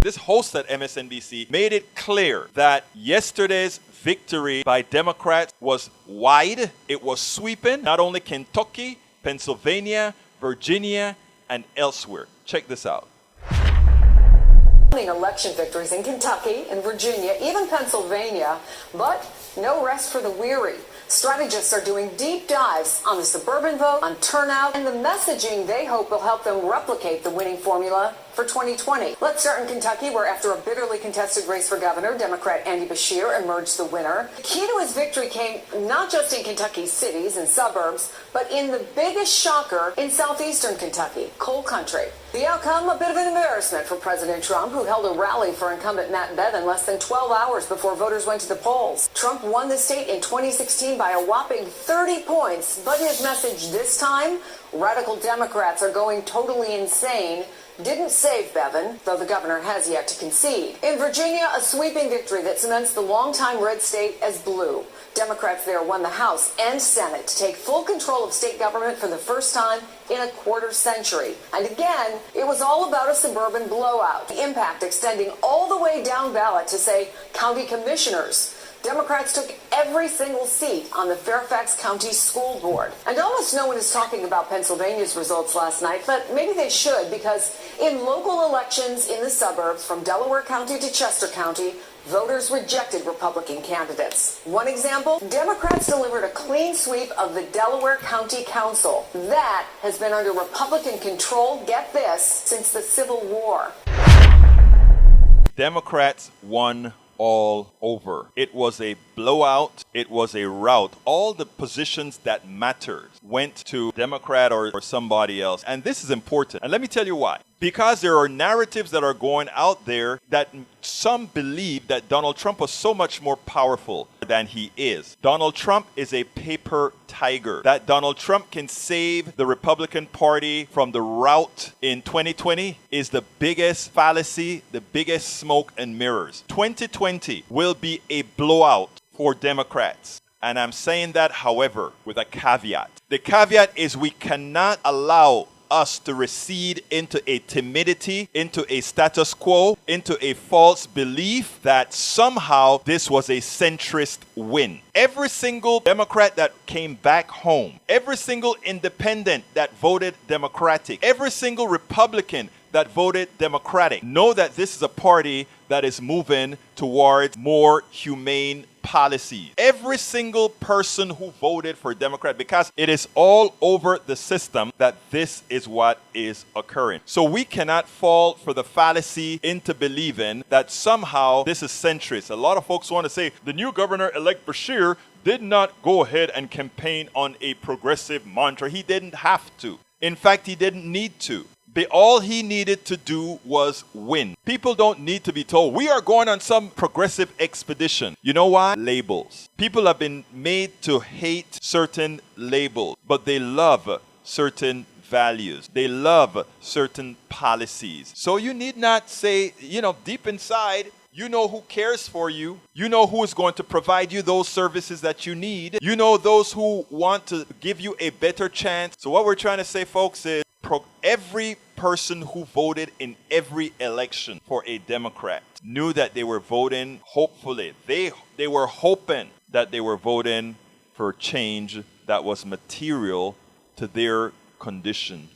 This host at MSNBC made it clear that yesterday's victory by Democrats was wide. It was sweeping, not only Kentucky, Pennsylvania, Virginia, and elsewhere. Check this out. Election victories in Kentucky and Virginia, even Pennsylvania, but no rest for the weary. Strategists are doing deep dives on the suburban vote, on turnout, and the messaging they hope will help them replicate the winning formula for 2020. Let's start in Kentucky, where after a bitterly contested race for governor, Democrat Andy Beshear emerged the winner. The key to his victory came not just in Kentucky's cities and suburbs, but in the biggest shocker in southeastern Kentucky, coal country. The outcome, a bit of an embarrassment for President Trump, who held a rally for incumbent Matt Bevin less than 12 hours before voters went to the polls. Trump won the state in 2016 by a whopping 30 points, but his message this time, radical Democrats are going totally insane, didn't save Bevin, though the governor has yet to concede. In Virginia, a sweeping victory that cements the longtime red state as blue. Democrats there won the House and Senate to take full control of state government for the first time in a quarter century. And again, it was all about a suburban blowout. The impact extending all the way down ballot to, say, county commissioners. Democrats took every single seat on the Fairfax County School Board. And almost no one is talking about Pennsylvania's results last night, but maybe they should, because in local elections in the suburbs from Delaware County to Chester County, voters rejected Republican candidates. One example, Democrats delivered a clean sweep of the Delaware County Council. That has been under Republican control, get this, since the Civil War. Democrats won all over. It was a blowout. It was a rout. All the positions that mattered went to Democrat or somebody else. And this is important. And let me tell you why. Because there are narratives that are going out there that some believe that Donald Trump was so much more powerful than he is. Donald Trump is a paper tiger. That Donald Trump can save the Republican Party from the rout in 2020 is the biggest fallacy, the biggest smoke and mirrors. 2020 will be a blowout for Democrats. And I'm saying that, however, with a caveat. The caveat is we cannot allow us to recede into a timidity, into a status quo, into a false belief that somehow this was a centrist win. Every single Democrat that came back home, every single independent that voted Democratic, every single Republican that voted Democratic, know that this is a party that is moving towards more humane policies. Every single person who voted for Democrat, because it is all over the system that this is what is occurring. So we cannot fall for the fallacy into believing that somehow this is centrist. A lot of folks want to say the new governor-elect Beshear did not go ahead and campaign on a progressive mantra. He didn't have to. In fact, he didn't need to. All he needed to do was win. People don't need to be told, we are going on some progressive expedition. You know why? Labels. People have been made to hate certain labels, but they love certain values. They love certain policies. So you need not say, deep inside, you know who cares for you. You know who is going to provide you those services that you need. You know those who want to give you a better chance. So what we're trying to say, folks, is every person who voted in every election for a Democrat knew that they were voting, hopefully, they were hoping that they were voting for change that was material to their condition